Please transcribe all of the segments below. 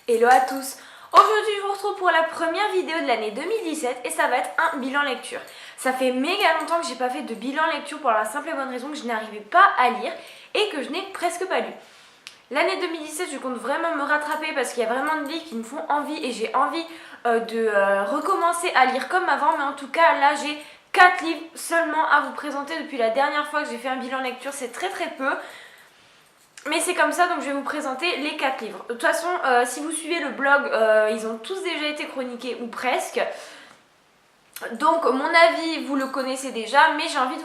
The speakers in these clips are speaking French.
Hello à tous. Aujourd'hui je vous retrouve pour la première vidéo de l'année 2017 et ça va être un bilan lecture. Ça fait méga longtemps que j'ai pas fait de bilan lecture pour la simple et bonne raison que je n'arrivais pas à lire et que je n'ai presque pas lu. L'année 2017 je compte vraiment me rattraper parce qu'il y a vraiment de livres qui me font envie et j'ai envie de recommencer à lire comme avant, mais en tout cas là j'ai 4 livres seulement à vous présenter depuis la dernière fois que j'ai fait un bilan lecture, c'est très peu. Mais c'est comme ça, donc je vais vous présenter les 4 livres. De toute façon, si vous suivez le blog, ils ont tous déjà été chroniqués, ou presque. Donc mon avis, vous le connaissez déjà, mais j'ai envie de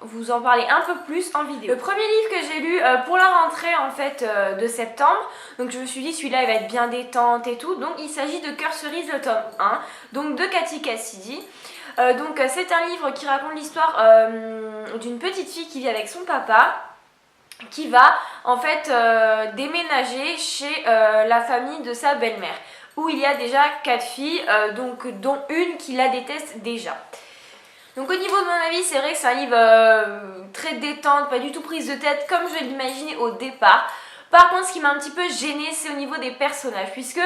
vous en parler un peu plus en vidéo. Le premier livre que j'ai lu pour la rentrée en fait de septembre, donc je me suis dit celui-là il va être bien détente et tout, donc il s'agit de Cœur cerise, le tome 1, donc de Cathy Cassidy. Donc c'est un livre qui raconte l'histoire d'une petite fille qui vit avec son papa, qui va en fait déménager chez la famille de sa belle-mère, où il y a déjà 4 filles, donc dont une qui la déteste déjà. Donc au niveau de mon avis, c'est vrai que c'est un livre très détente, pas du tout prise de tête comme je l'imaginais au départ. Par contre, ce qui m'a un petit peu gênée, c'est au niveau des personnages, puisque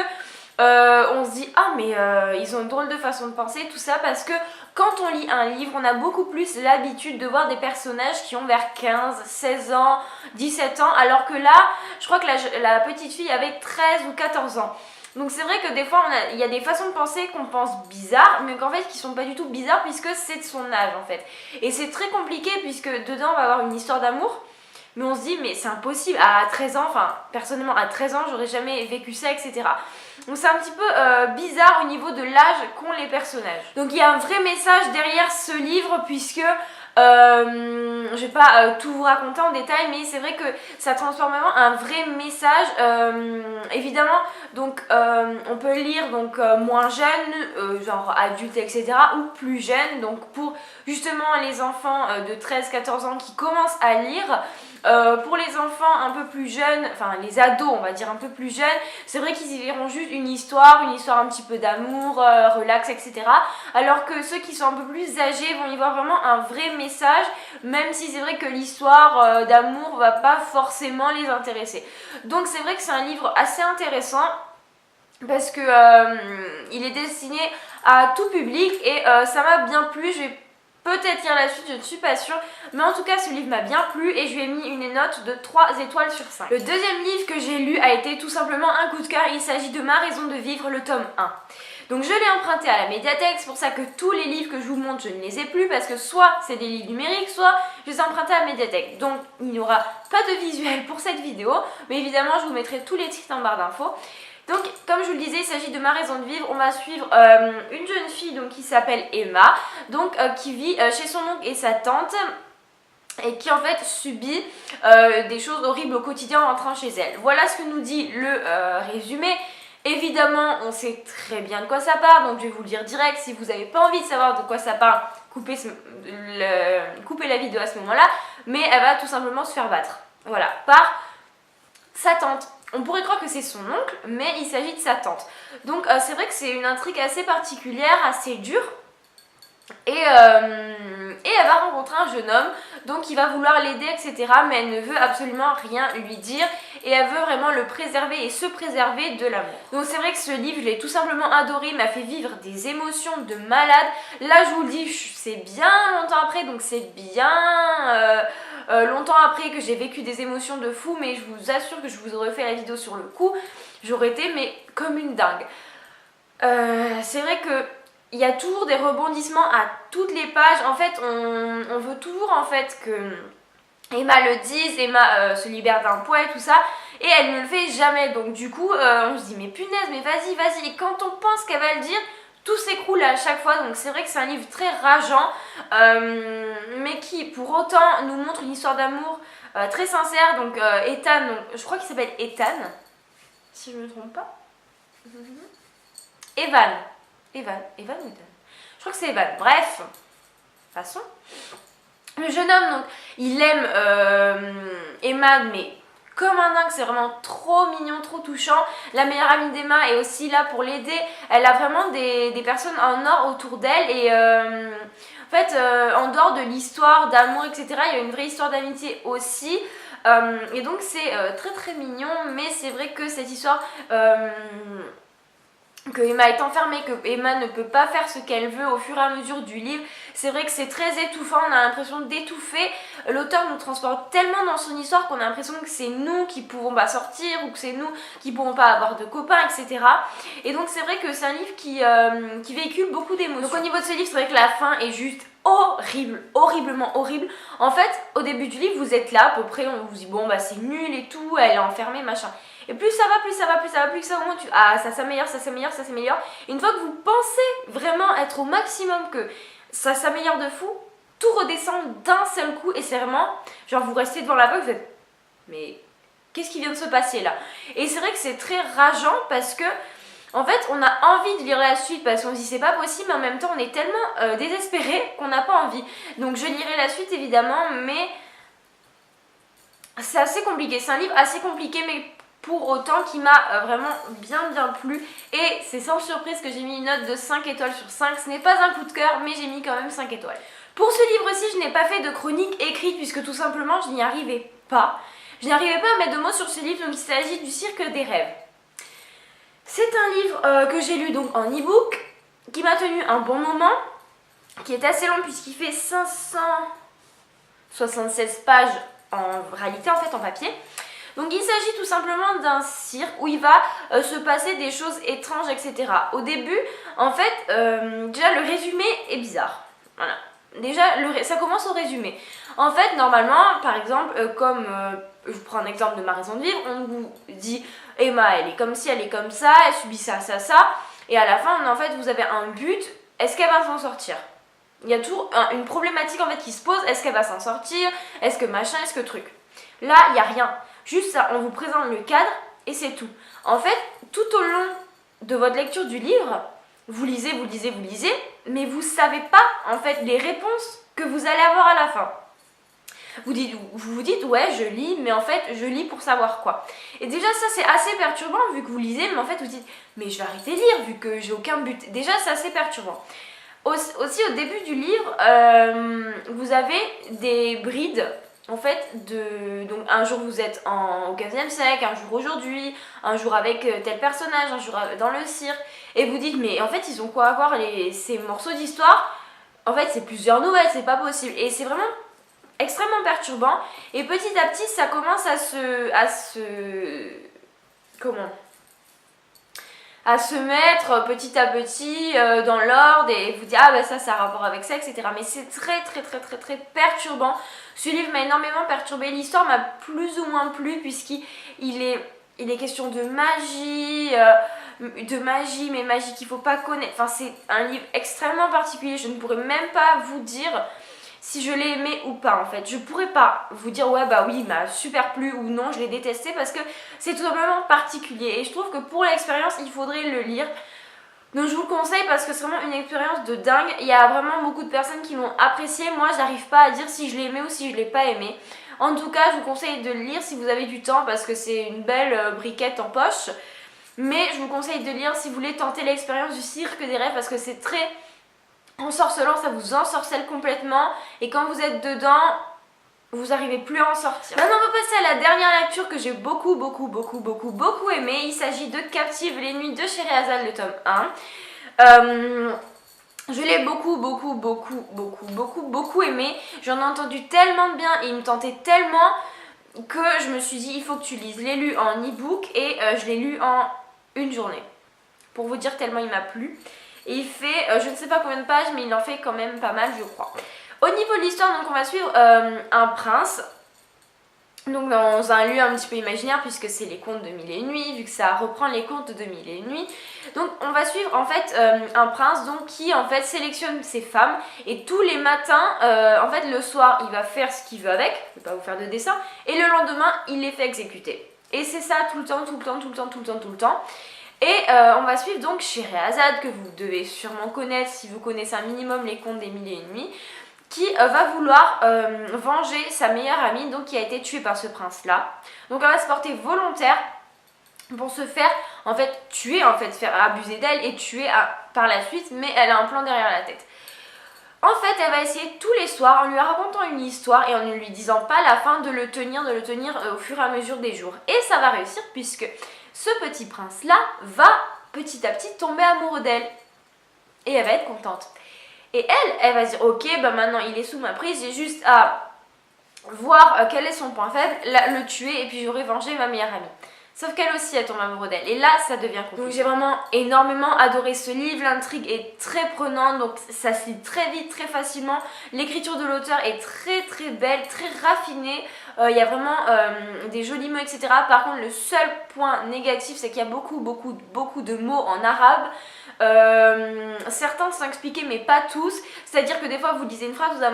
on se dit ah mais ils ont une drôle de façon de penser, tout ça, parce que quand on lit un livre, on a beaucoup plus l'habitude de voir des personnages qui ont vers 15, 16 ans, 17 ans, alors que là, je crois que la petite fille avait 13 ou 14 ans. Donc c'est vrai que des fois, il y a des façons de penser qu'on pense bizarres, mais qu'en fait qui sont pas du tout bizarres puisque c'est de son âge en fait. Et c'est très compliqué puisque dedans on va avoir une histoire d'amour, mais on se dit mais c'est impossible, à 13 ans, enfin personnellement à 13 ans j'aurais jamais vécu ça, etc. Donc c'est un petit peu bizarre au niveau de l'âge qu'ont les personnages. Donc il y a un vrai message derrière ce livre puisque je vais pas tout vous raconter en détail, mais c'est vrai que ça transforme vraiment un vrai message. Évidemment, donc on peut lire donc moins jeune, genre adulte, etc., ou plus jeune, donc pour justement les enfants de 13-14 ans qui commencent à lire. Pour les enfants un peu plus jeunes, enfin les ados on va dire un peu plus jeunes, c'est vrai qu'ils y verront juste une histoire un petit peu d'amour, relax, etc. Alors que ceux qui sont un peu plus âgés vont y voir vraiment un vrai message, même si c'est vrai que l'histoire d'amour va pas forcément les intéresser. Donc c'est vrai que c'est un livre assez intéressant parce que il est destiné à tout public et ça m'a bien plu. Je vais peut-être lire la suite, je ne suis pas sûre. Mais en tout cas, ce livre m'a bien plu et je lui ai mis une note de 3 étoiles sur 5. Le deuxième livre que j'ai lu a été tout simplement un coup de cœur. Il s'agit de Ma raison de vivre, le tome 1. Donc je l'ai emprunté à la médiathèque, c'est pour ça que tous les livres que je vous montre, je ne les ai plus parce que soit c'est des livres numériques, soit je les ai empruntés à la médiathèque. Donc il n'y aura pas de visuel pour cette vidéo, mais évidemment je vous mettrai tous les titres en barre d'infos. Donc, comme je vous le disais, il s'agit de Ma raison de vivre. On va suivre une jeune fille donc, qui s'appelle Emma, donc, qui vit chez son oncle et sa tante et qui en fait subit des choses horribles au quotidien en rentrant chez elle. Voilà ce que nous dit le résumé. Évidemment, on sait très bien de quoi ça parle, donc je vais vous le dire direct. Si vous n'avez pas envie de savoir de quoi ça parle, coupez la vidéo à ce moment-là. Mais elle va tout simplement se faire battre, voilà, par sa tante. On pourrait croire que c'est son oncle, mais il s'agit de sa tante. Donc c'est vrai que c'est une intrigue assez particulière, assez dure. Et elle va rencontrer un jeune homme, donc il va vouloir l'aider, etc. Mais elle ne veut absolument rien lui dire. Et elle veut vraiment le préserver et se préserver de l'amour. Donc c'est vrai que ce livre, je l'ai tout simplement adoré, il m'a fait vivre des émotions de malade. Là je vous le dis, c'est bien longtemps après, donc c'est bien longtemps après que j'ai vécu des émotions de fou. Mais je vous assure que je vous aurais fait la vidéo sur le coup, j'aurais été mais comme une dingue. C'est vrai que il y a toujours des rebondissements à toutes les pages. En fait, on veut toujours en fait que Emma le dise, Emma se libère d'un poids et tout ça, et elle ne le fait jamais. Donc du coup, on se dit mais punaise, mais vas-y. Et quand on pense qu'elle va le dire, tout s'écroule à chaque fois. Donc c'est vrai que c'est un livre très rageant, mais qui pour autant nous montre une histoire d'amour très sincère. Donc Ethan, donc, je crois qu'il s'appelle Ethan, si je ne me trompe pas. Evan ou Ethan? Je crois que c'est Evan. Bref, passons. Le jeune homme, donc, il aime Emma, mais comme un dingue, c'est vraiment trop mignon, trop touchant. La meilleure amie d'Emma est aussi là pour l'aider. Elle a vraiment des personnes en or autour d'elle. Et en fait, en dehors de l'histoire d'amour, etc., il y a une vraie histoire d'amitié aussi. Et donc c'est très très mignon, mais c'est vrai que cette histoire que Emma est enfermée, que Emma ne peut pas faire ce qu'elle veut au fur et à mesure du livre, c'est vrai que c'est très étouffant, on a l'impression d'étouffer. L'auteur nous transporte tellement dans son histoire qu'on a l'impression que c'est nous qui pouvons pas sortir ou que c'est nous qui pourrons pas avoir de copains, etc. Et donc c'est vrai que c'est un livre qui véhicule beaucoup d'émotions. Donc au niveau de ce livre, c'est vrai que la fin est juste horrible, horriblement horrible. En fait, au début du livre, vous êtes là, à peu près, on vous dit bon bah c'est nul et tout, elle est enfermée, machin. Et plus ça va, plus ça va, plus ça va, plus ça au moins tu... Ah, ça s'améliore, ça s'améliore, ça s'améliore. Et une fois que vous pensez vraiment être au maximum que ça s'améliore de fou, tout redescend d'un seul coup et c'est vraiment... Genre vous restez devant la page, vous êtes... Mais qu'est-ce qui vient de se passer là? Et c'est vrai que c'est très rageant parce que... En fait, on a envie de lire la suite parce qu'on se dit c'est pas possible, mais en même temps on est tellement désespéré qu'on n'a pas envie. Donc je lirai la suite évidemment, mais c'est assez compliqué. C'est un livre assez compliqué, mais pour autant qui m'a vraiment bien plu. Et c'est sans surprise que j'ai mis une note de 5 étoiles sur 5. Ce n'est pas un coup de cœur, mais j'ai mis quand même 5 étoiles. Pour ce livre-ci, je n'ai pas fait de chronique écrite puisque tout simplement je n'y arrivais pas. Je n'arrivais pas à mettre de mots sur ce livre, donc il s'agit du Cirque des rêves. C'est un livre que j'ai lu donc en e-book, qui m'a tenu un bon moment, qui est assez long puisqu'il fait 576 pages en réalité, en fait en papier. Donc il s'agit tout simplement d'un cirque où il va se passer des choses étranges, etc. Au début, en fait, déjà le résumé est bizarre. Voilà. Déjà, ça commence au résumé. En fait, normalement, par exemple, comme je vous prends un exemple de ma raison de vivre, on vous dit Emma, elle est comme ci, elle est comme ça, elle subit ça, ça, ça. Et à la fin, en fait, vous avez un but. Est-ce qu'elle va s'en sortir? Il y a toujours une problématique en fait qui se pose. Est-ce qu'elle va s'en sortir? Est-ce que machin? Est-ce que truc? Là, il n'y a rien. Juste ça, on vous présente le cadre et c'est tout. En fait, tout au long de votre lecture du livre, vous lisez, mais vous ne savez pas en fait les réponses que vous allez avoir à la fin. Vous vous dites ouais je lis, mais en fait je lis pour savoir quoi. Et déjà ça c'est assez perturbant vu que vous lisez, mais en fait vous dites mais je vais arrêter de lire vu que j'ai aucun but. Déjà c'est assez perturbant. Aussi au début du livre, vous avez des brides. En fait, donc un jour vous êtes au 15e siècle, un jour aujourd'hui, un jour avec tel personnage, un jour dans le cirque, et vous dites mais en fait ils ont quoi à voir ces morceaux d'histoire? En fait c'est plusieurs nouvelles, c'est pas possible. Et c'est vraiment extrêmement perturbant. Et petit à petit ça commence à se mettre petit à petit dans l'ordre et vous dire ah bah ça a rapport avec ça, etc. Mais c'est très perturbant. Ce livre m'a énormément perturbé. L'histoire m'a plus ou moins plu puisqu'il est question de magie, mais magie qu'il faut pas connaître. Enfin c'est un livre extrêmement particulier. Je ne pourrais même pas vous dire si je l'ai aimé ou pas en fait. Je pourrais pas vous dire ouais bah oui il m'a super plu ou non je l'ai détesté parce que c'est tout simplement particulier et je trouve que pour l'expérience il faudrait le lire. Donc je vous le conseille parce que c'est vraiment une expérience de dingue. Il y a vraiment beaucoup de personnes qui l'ont apprécié. Moi j'arrive pas à dire si je l'ai aimé ou si je l'ai pas aimé. En tout cas je vous conseille de le lire si vous avez du temps parce que c'est une belle briquette en poche. Mais je vous conseille de lire si vous voulez tenter l'expérience du Cirque des rêves parce que c'est très ensorcelant, ça vous ensorcelle complètement et quand vous êtes dedans, vous n'arrivez plus à en sortir. Maintenant on va passer à la dernière lecture que j'ai beaucoup aimé. Il s'agit de Captive les nuits de Scheherazade, le tome 1. Je l'ai beaucoup aimé. J'en ai entendu tellement de bien et il me tentait tellement que je me suis dit il faut que tu lises. Je l'ai lu en e-book et je l'ai lu en une journée. Pour vous dire tellement il m'a plu. Et il fait, je ne sais pas combien de pages, mais il en fait quand même pas mal, je crois. Au niveau de l'histoire, donc on va suivre un prince, donc dans un lieu un petit peu imaginaire, puisque c'est les contes de Mille et une nuits, vu que ça reprend les contes de Mille et une nuits. Donc on va suivre en fait un prince donc, qui en fait sélectionne ses femmes, et tous les matins, en fait le soir, il va faire ce qu'il veut avec, je ne vais pas vous faire de dessin, et le lendemain, il les fait exécuter. Et c'est ça tout le temps. Et on va suivre donc Scheherazade, que vous devez sûrement connaître si vous connaissez un minimum les contes des Mille et une nuits, qui va vouloir venger sa meilleure amie, donc qui a été tuée par ce prince-là. Donc elle va se porter volontaire pour se faire en fait tuer, en fait, se faire abuser d'elle et tuer par la suite, mais elle a un plan derrière la tête. En fait, elle va essayer tous les soirs en lui racontant une histoire et en ne lui disant pas la fin de le tenir au fur et à mesure des jours. Et ça va réussir puisque ce petit prince-là va petit à petit tomber amoureux d'elle. Et elle va être contente. Et elle va se dire ok, bah maintenant il est sous ma prise, j'ai juste à voir quel est son point faible, le tuer et puis j'aurai vengé ma meilleure amie. Sauf qu'elle aussi, elle tombe amoureuse d'elle. Et là, ça devient compliqué. Donc j'ai vraiment énormément adoré ce livre. L'intrigue est très prenante, donc ça se lit très vite, très facilement. L'écriture de l'auteur est très très belle, très raffinée. Il y a vraiment des jolis mots, etc. Par contre, le seul point négatif, c'est qu'il y a beaucoup de mots en arabe. Certains sont expliqués mais pas tous, c'est à dire que des fois vous lisez une phrase ou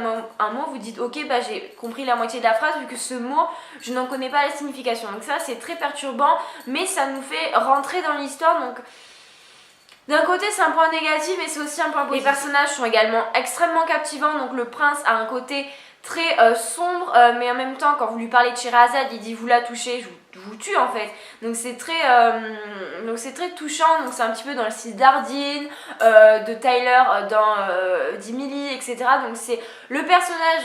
un mot, vous dites ok bah j'ai compris la moitié de la phrase vu que ce mot je n'en connais pas la signification, donc ça c'est très perturbant mais ça nous fait rentrer dans l'histoire. Donc d'un côté c'est un point négatif mais c'est aussi un point positif. Les personnages sont également extrêmement captivants, donc le prince a un côté très sombre mais en même temps quand vous lui parlez de Scheherazade il dit vous la touchez, je vous tue en fait. Donc c'est très touchant, donc c'est un petit peu dans le style d'Ardine, de Tyler dans 10 Milli, etc. Donc c'est le personnage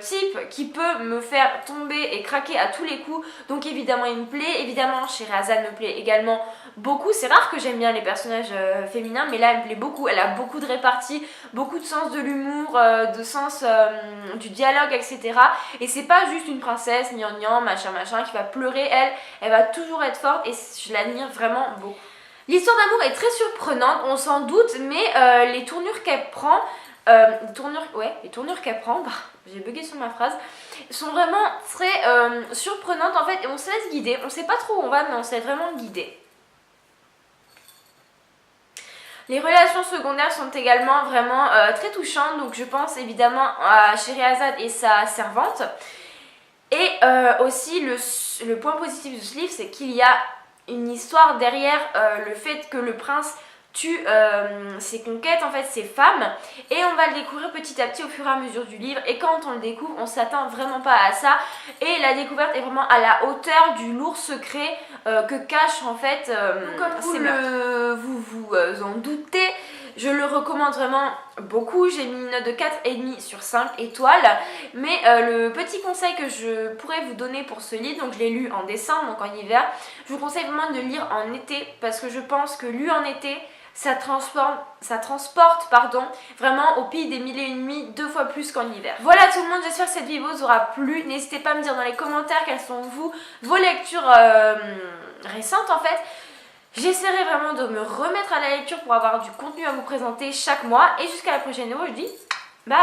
type qui peut me faire tomber et craquer à tous les coups. Donc évidemment il me plaît, évidemment Scheherazade me plaît également beaucoup. C'est rare que j'aime bien les personnages féminins, mais là elle me plaît beaucoup. Elle a beaucoup de répartie, beaucoup de sens de l'humour, de sens du dialogue, etc. Et c'est pas juste une princesse gnangnan machin qui va pleurer. Elle va toujours être forte et je l'admire vraiment beaucoup. L'histoire d'amour est très surprenante, on s'en doute, mais les tournures qu'elle prend, j'ai bugué sur ma phrase, sont vraiment très surprenantes en fait, et on se laisse guider. On sait pas trop où on va, mais on se laisse vraiment guider. Les relations secondaires sont également vraiment très touchantes, donc je pense évidemment à Scheherazade et sa servante. Et aussi le point positif de ce livre, c'est qu'il y a une histoire derrière le fait que le prince tue ses conquêtes, en fait ses femmes, et on va le découvrir petit à petit au fur et à mesure du livre. Et quand on le découvre, on s'attend vraiment pas à ça, et la découverte est vraiment à la hauteur du lourd secret que cache en fait comme vous en doutez. Je le recommande vraiment beaucoup, j'ai mis une note de 4,5 sur 5 étoiles. Mais le petit conseil que je pourrais vous donner pour ce livre, donc je l'ai lu en décembre, donc en hiver, je vous conseille vraiment de le lire en été parce que je pense que lu en été, ça transporte vraiment au pays des mille et une nuits 2 fois plus qu'en hiver. Voilà tout le monde, j'espère que cette vidéo vous aura plu. N'hésitez pas à me dire dans les commentaires quelles sont vos lectures récentes en fait. J'essaierai vraiment de me remettre à la lecture pour avoir du contenu à vous présenter chaque mois. Et jusqu'à la prochaine vidéo, je dis bye!